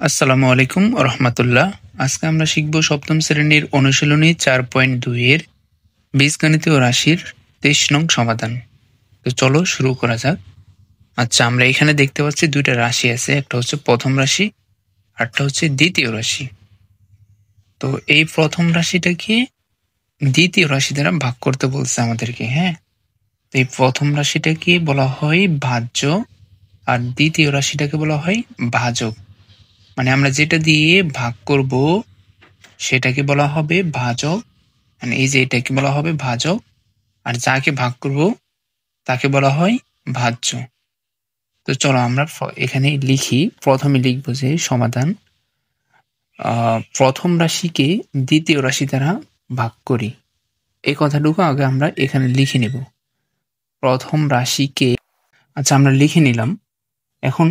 আসসালামু আলাইকুম রহমতুল্লাহ। আজকে আমরা শিখব সপ্তম শ্রেণীর অনুশীলনী 4.2 এর বীজগণিতীয় রাশির 23 নং সমাধান। তো চলো শুরু করা যাক। আচ্ছা, আমরা এখানে দেখতে পাচ্ছি দুইটা রাশি আছে, একটা হচ্ছে প্রথম রাশি আর একটা হচ্ছে দ্বিতীয় রাশি। তো এই প্রথম রাশিটাকে দ্বিতীয় রাশি দ্বারা ভাগ করতে বলছে আমাদেরকে। হ্যাঁ, তো এই প্রথম রাশিটাকে বলা হয় ভাজ্য আর দ্বিতীয় রাশিটাকে বলা হয় ভাজক। মানে আমরা যেটা দিয়ে ভাগ করব সেটাকে বলা হবে ভাজক, মানে এই যে এটাকে বলা হবে ভাজক, আর যাকে ভাগ করব তাকে বলা হয় ভাজ্য। তো চলো আমরা এখানে লিখি। প্রথমে লিখব যে সমাধান প্রথম রাশিকে দ্বিতীয় রাশি দ্বারা ভাগ করি। এই কথাটুকু আগে আমরা এখানে লিখে নেব। প্রথম রাশিকে, আচ্ছা আমরা লিখে নিলাম। এখন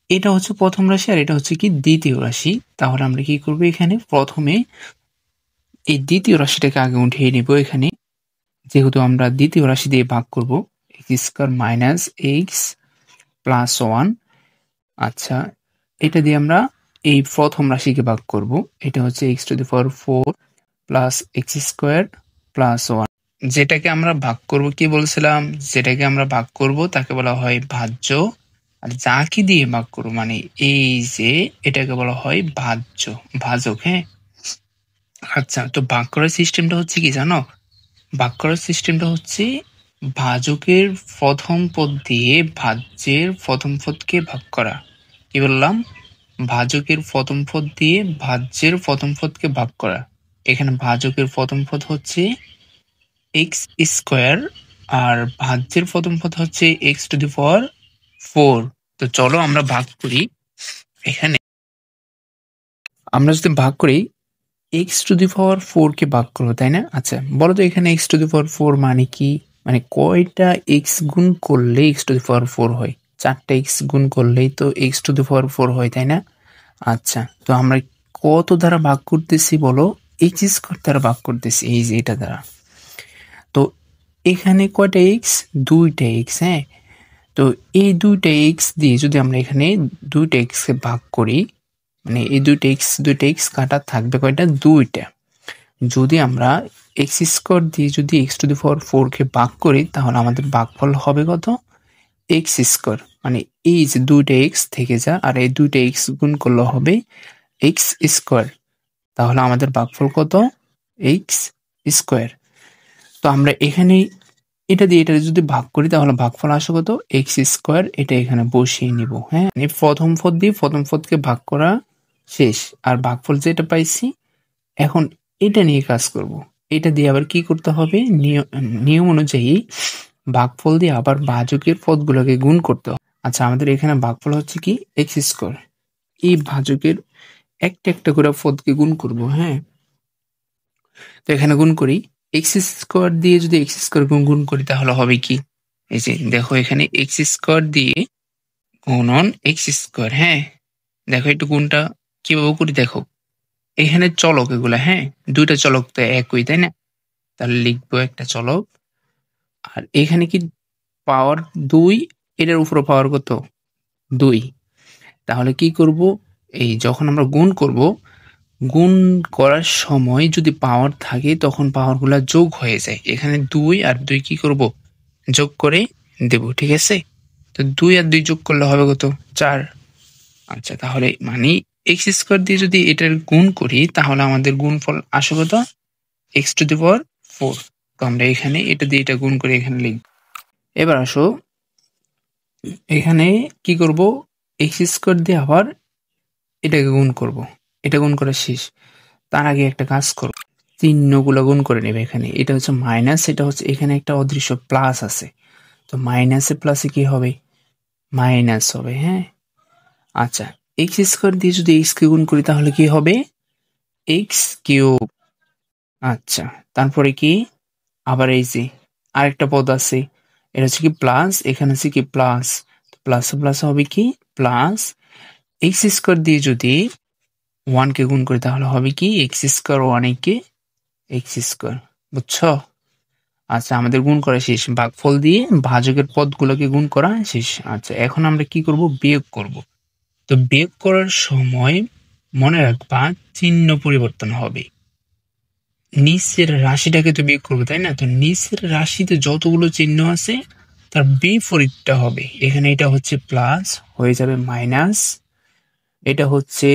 এটা হচ্ছে প্রথম রাশি আর এটা হচ্ছে কি দ্বিতীয় রাশি। তাহলে আমরা কি করব, এখানে প্রথমে এই দ্বিতীয় রাশিটাকে আগে উঠিয়ে নেব। এখানে যেহেতু আমরা দ্বিতীয় রাশি দিয়ে ভাগ করব, x square minus x plus 1। আচ্ছা, এটা দিয়ে আমরা এই প্রথম রাশিকে ভাগ করব। এটা হচ্ছে x to the power 4 plus x square plus 1। যেটাকে আমরা ভাগ করব, কি বলছিলাম, যেটাকে আমরা ভাগ করব তাকে বলা হয় ভাজ্য, আর যাকে দিয়ে ভাগ করব মানে এই যে এটাকে বলা হয় ভাজক। হ্যাঁ, আচ্ছা, তো ভাগ করার সিস্টেমটা হচ্ছে কি জানো? ভাগ করার সিস্টেমটা হচ্ছে ভাজকের প্রথম পদ দিয়ে ভাজ্যের প্রথম পদকে ভাগ করা। কি বললাম? ভাজকের প্রথম পদ দিয়ে ভাজ্যের প্রথম পদকে ভাগ করা। এখানে ভাজকের প্রথম পদ হচ্ছে এক্স স্কোয়ার আর ভাজ্যের প্রথম পদ হচ্ছে এক্স টু দি পাওয়ার 4। তো চলো আমরা ভাগ করি। এখানে আমরা যদি ভাগ করি এক্স টু দি পাওয়ার 4 কে ভাগ করবো, তাই না? আচ্ছা বলো তো, এখানে এক্স টু দি পাওয়ার 4 মানে কি? মানে কয়টা এক্স গুণ করলে এক্স টু দি পাওয়ার 4 হয়? 4টা এক্স গুণ করলেই তো এক্স টু দি পাওয়ার 4 হয়, তাই না? আচ্ছা, তো আমরা কত দ্বারা ভাগ করতেছি বলো? এক্স স্কয়ার দ্বারা ভাগ করতেছি, এই যে এটা দ্বারা। তো এখানে কয়টা এক্স? 2টা এক্স। হ্যাঁ, তো এই 2টা এক্স দিয়ে যদি আমরা এখানে 2টা এক্স কে ভাগ করি, মানে এই 2টা এক্স কাটা থাকবে কয়টা? 2টা। যদি আমরা এক্স স্কোয়ার দিয়ে যদি এক্স টু দি পাওয়ার 4 কে ভাগ করি, তাহলে আমাদের ভাগফল হবে কত? X square. মানে এই যে 2টা এক্স থেকে যা, আর এই 2টা এক্স গুণ করলে হবে এক্স স্কোয়ার। তাহলে আমাদের ভাগফল কত? X square. তো আমরা এখানে এটা দিয়ে এটা যদি ভাগ করি, তাহলে ভাগফল আসে কত? X square. এটা এখানে বসিয়ে নিব। হ্যাঁ, প্রথম পদ দিয়ে প্রথম পদকে ভাগ করা শেষ, আর ভাগফল যেটা পাইছি এখন এটা নিয়ে কাজ করব। এটা দিয়ে আবার কি করতে হবে? নিয়ম অনুযায়ী ভাগফল দিয়ে আবার ভাজকের পদগুলোকে গুণ করতে হবে। আচ্ছা, আমাদের এখানে ভাগফল হচ্ছে কি? X square. এই ভাজকের একটা একটা করে পদকে গুণ করব। হ্যাঁ, তো এখানে গুণ করি। এক্স স্কোয়ার দিয়ে যদি এক্স স্কোয়ার গুণ করি, তাহলে হবে কি? এই যে দেখো, এখানে এক্স স্কোয়ার দিয়ে গুণন এক্স স্কোয়ার। হ্যাঁ, দেখো একটু গুণটা কিভাবে করি দেখো। এখানে চলক এগুলা। হ্যাঁ, দুইটা চলক তো একই, তাই না? তাহলে লিখবো একটা চলক, আর এখানে কি পাওয়ার 2, এটার উপরে পাওয়ার কত? 2। তাহলে কি করব, এই যখন আমরা গুণ করব, গুণ করার সময় যদি পাওয়ার থাকে তখন পাওয়ারগুলো যোগ হয়ে যায়। এখানে 2 আর 2 কি করব? যোগ করে দেব। ঠিক আছে, তো 2 আর 2 যোগ করলে হবে কত? 4। আচ্ছা, তাহলে মানে এক্স স্কোয়ার দিয়ে যদি এটার গুণ করি, তাহলে আমাদের গুণফল আসে কত? এক্স টু দি পাওয়ার 4। তো আমরা এখানে এটা দিয়ে এটা গুণ করে এখানে লিখব। এবার আসো, এখানে কি করব? এক্স স্কোয়ার দিয়ে আবার এটাকে গুণ করব। এটা গুণ করা শেষ, তার আগে একটা কাজ করব, চিহ্নগুলো গুণ করে নেবে। এখানে এটা হচ্ছে মাইনাস, এটা হচ্ছে এখানে একটা অদৃশ্য প্লাস আছে, তো মাইনাসে প্লাসে কি হবে? মাইনাস হবে। হ্যাঁ, আচ্ছা, এক্স স্কোয়ার দিয়ে যদি এক্স কে গুণ করি, তাহলে কি হবে? X cube. আচ্ছা, তারপরে কি? আবার এই যে আরেকটা পদ আছে, এটা হচ্ছে কি প্লাস, এখানে আছে কি প্লাস, প্লাস প্লাস হবে কি? প্লাস এক্স স্কোয়ার দিয়ে যদি 1 কে গুণ করি, তাহলে হবে কি? এক্স স্কোয়ার 1 কে এক্স স্কোয়ার। বুঝছো? আচ্ছা, আমাদের গুণ করা শেষ, ভাগফল দিয়ে ভাজকের পদগুলোকে গুণ করা শেষ। আচ্ছা, এখন আমরা কি করব? বিয়োগ করব। তো বিয়োগ করার সময় মনে রাখবা চিহ্ন পরিবর্তন হবে। নিচের রাশিটাকে তো বিয়োগ করবো, তাই না? তো নিচের রাশিতে যতগুলো চিহ্ন আছে তার বিপরীতটা হবে। এখানে এটা হচ্ছে প্লাস হয়ে যাবে মাইনাস, এটা হচ্ছে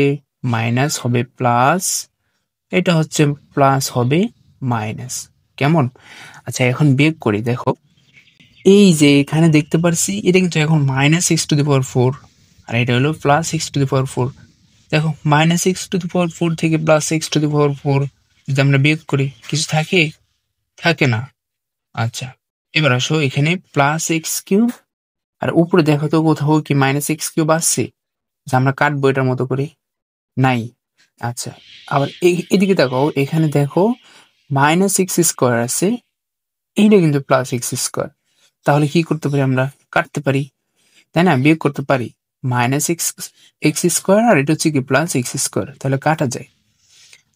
মাইনাস হবে প্লাস, এটা হচ্ছে প্লাস হবে মাইনাস। কেমন? আচ্ছা এখন বিয়োগ করি। দেখো এই যে এখানে দেখতে পারছি এটা কিন্তু এখন -x⁴ আর এটা হলো +x⁴। দেখো -x⁴ থেকে +x⁴ যদি আমরা বিয়োগ করি কিছু থাকে? থাকে না। আচ্ছা এবার আসো এখানে +x³ আর উপরে দেখো তো কোথাও কি -x³ আসছে যে আমরা কাটবো এটার মতো করে? নাই। আচ্ছা আবার এদিকে দেখো, এখানে দেখো -x² আছে, এইটা কিন্তু +x²। তাহলে কি করতে পারি আমরা? কাটতে পারি, তাই না? বিয়োগ করতে পারি। -x² আর এটা হচ্ছে কি +x², তাহলে কাটা যায়।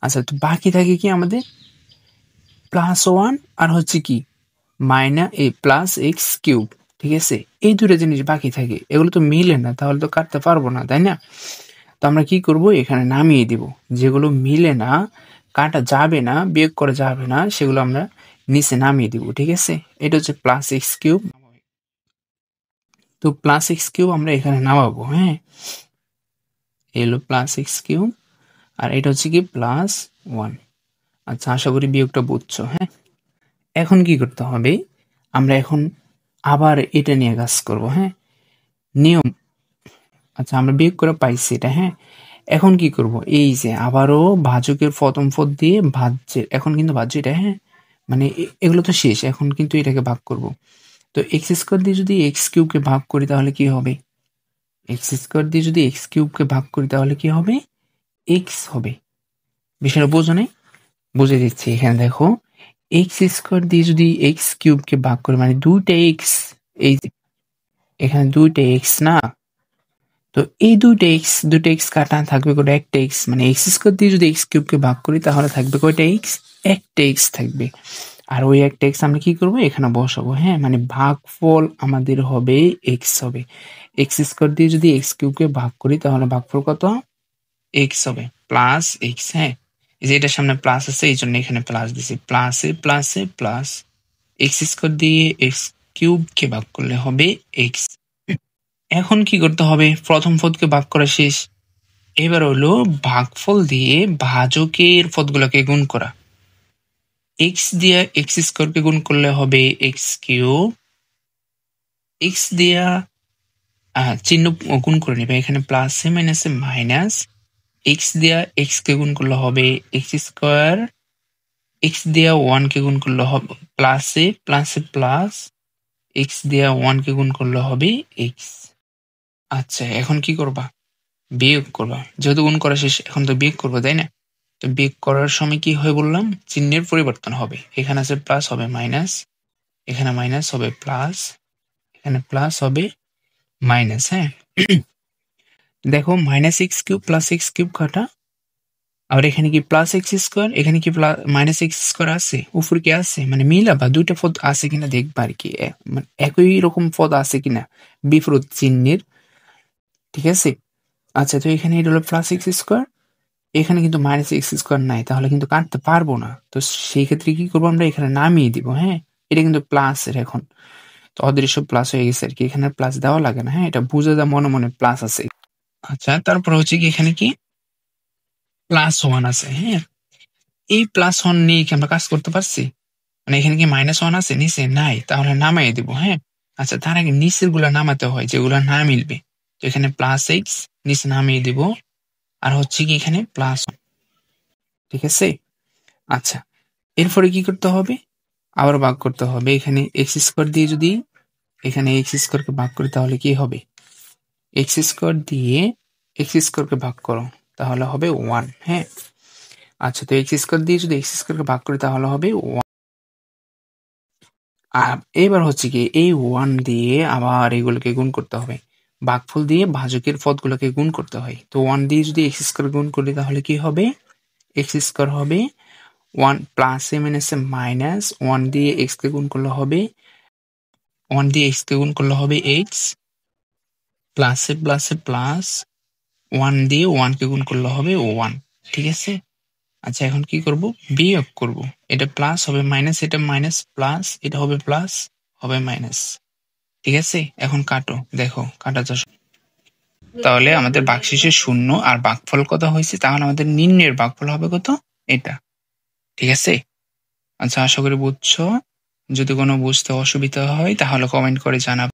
আচ্ছা তো বাকি থাকে কি আমাদের? +1 আর হচ্ছে কি +x³। ঠিক আছে, এই দুটো জিনিস বাকি থাকে, এগুলো তো মিলে না, তাহলে তো কাটতে পারবো না, তাই না? তো আমরা কি করব, এখানে নামিয়ে দিব। যেগুলো মিলে না, কাটা যাবে না, বিয়োগ করা যাবে না, সেগুলো আমরা নিচে নামিয়ে দিব। ঠিক আছে, এটা হচ্ছে +x³। তো +x³ আমরা এখানে নামাবো। হ্যাঁ, এলো +x³ আর এটা হচ্ছে কি +1। আচ্ছা আশা করি বিয়োগটা বুঝছো। হ্যাঁ, এখন কি করতে হবে? আমরা এখন আবার এটা নিয়ে কাজ করব। হ্যাঁ, নিয়ম। আচ্ছা আমরা বিয়োগ করে পাইছি এটা। হ্যাঁ, এখন কি করব? এই যে আবারও ভাজকের প্রথম পদ দিয়ে ভাজ্যের, এখন কিন্তু ভাজ্য এটা। হ্যাঁ, মানে এগুলো তো শেষ, এখন কিন্তু এটাকে ভাগ করব। তো x² দিয়ে যদি x³ কে ভাগ করি তাহলে কি হবে? x² দিয়ে যদি x³ কে ভাগ করি তাহলে কি হবে? x হবে। বিষয়টা বোঝো নাই? বুঝে দিচ্ছি। এখানে দেখো x² দিয়ে যদি x³ কে ভাগ করি মানে দুইটা x, এই যে এখানে দুইটা x না, তো এই দুইটা x কাটা থাকবে কয়টা? একটা x। মানে x² দিয়ে যদি x³ কে ভাগ করি তাহলে থাকবে কয়টা x? একটা x থাকবে। আর ওই একটা x আমরা কি করব? এখানে বসাবো। হ্যাঁ, মানে ভাগফল আমাদের হবে x হবে। x² দিয়ে যদি x³ কে ভাগ করি তাহলে ভাগফল কত? x হবে প্লাস x। হ্যাঁ, এই যে এটার সামনে প্লাস আছে এই জন্য এখানে প্লাস দিছি। প্লাসে প্লাসে প্লাস, x² দিয়ে x³ কে ভাগ করলে হবে x। এখন কি করতে হবে? প্রথম পদকে ভাগ করা শেষ, এবার হলো ভাগফল দিয়ে ভাজকের পদগুলোকে গুণ করা। x দিয়ে x² কে গুণ করলে হবে x³, x দিয়া চিহ্ন গুণ করে নেবে, এখানে প্লাসে মাইনাসে মাইনাস, x দিয়া x কে গুণ করলে হবে x², x দিয়া 1 কে গুণ করলে হবে প্লাসে প্লাসে প্লাস, x দিয়া 1 কে গুণ করলে হবে x। আচ্ছা এখন কি করবা? বিয়োগ করবা। যেহেতু গুণ করা শেষ এখন তো বিয়োগ করবো, তাই না? তো বিয়োগ করার সময় কি হয় বললাম? চিহ্নের পরিবর্তন হবে। এখানে আছে প্লাস হবে মাইনাস, এখানে মাইনাস হবে প্লাস, এখানে প্লাস হবে মাইনাস। হ্যাঁ, দেখো -x³ +x³ কাটা, আর এখানে কি +x², এখানে কি -x² আছে, উপরে কি আছে? মানে মিলাবা দুইটা পদ আছে কিনা দেখবা আর কি, মানে একই রকম পদ আছে কিনা বিপরীত চিহ্নের। ঠিক আছে, আচ্ছা তো এখানে এটা হলো +x², এখানে কিন্তু -x² নাই, তাহলে কিন্তু কাটতে পারবো না। তো সেই ক্ষেত্রে কি করবো? আমরা এখানে নামিয়ে দিব। হ্যাঁ, এটা কিন্তু প্লাসের এখন, তো অদৃশ্য প্লাস হয়ে গেছে আর কি, এখানে প্লাস দেওয়া লাগে না। হ্যাঁ, এটা বুঝে যা মনে মনে প্লাস আছে। আচ্ছা তারপর হচ্ছে কি এখানে কি +1 আছে। হ্যাঁ, এই +1 নিয়ে কি আমরা কাজ করতে পারছি? মানে এখানে কি -1 আছে নিচে? নাই, তাহলে নামাই দিব। হ্যাঁ, আচ্ছা তার আগে নিচের গুলা নামাতে হয় যেগুলা না মিলবে। তো এখানে +x নিচে নামিয়ে দিব, আর হচ্ছে কি এখানে +1। ঠিক আছে, আচ্ছা এরপরে কি করতে হবে? আবার ভাগ করতে হবে। এখানে x² দিয়ে যদি এখানে x² কে ভাগ করি তাহলে কি হবে? x² দিয়ে x² কে ভাগ করো তাহলে হবে 1। হ্যাঁ, আচ্ছা তো x² দিয়ে যদি x² কে ভাগ করি তাহলে হবে 1। আর এবার হচ্ছে কি এই 1 দিয়ে আবার এগুলোকে গুণ করতে হবে। ভাগফল দিয়ে ভাজকের পদগুলোকে গুণ করতে হয়। তো 1 দিয়ে যদি x² গুণ করি তাহলে কি হবে? x² হবে 1 প্লাসে মাইনাসে মাইনাস, 1 দিয়ে x কে গুণ করলে হবে 1 দিয়ে x কে গুণ করলে হবে x, প্লাসে প্লাসে প্লাস, 1 দিয়ে 1 কে গুণ করলে হবে 1, ঠিক আছে? আচ্ছা এখন কি করব, বিয়োগ করব। এটা প্লাস হবে মাইনাস, এটা মাইনাস প্লাস, এটা হবে প্লাস হবে মাইনাস, ঠিক আছে? এখন কাটো, দেখো কাটা যাচ্ছে। তাহলে আমাদের ভাগশেষে 0 আর ভাগফল কত হয়েছে, তাহলে আমাদের নির্ণয়ের ভাগফল হবে কত, এটা, ঠিক আছে? আচ্ছা আশা করি বুঝছো। যদি কোনো বুঝতে অসুবিধা হয় তাহলে কমেন্ট করে জানাবে।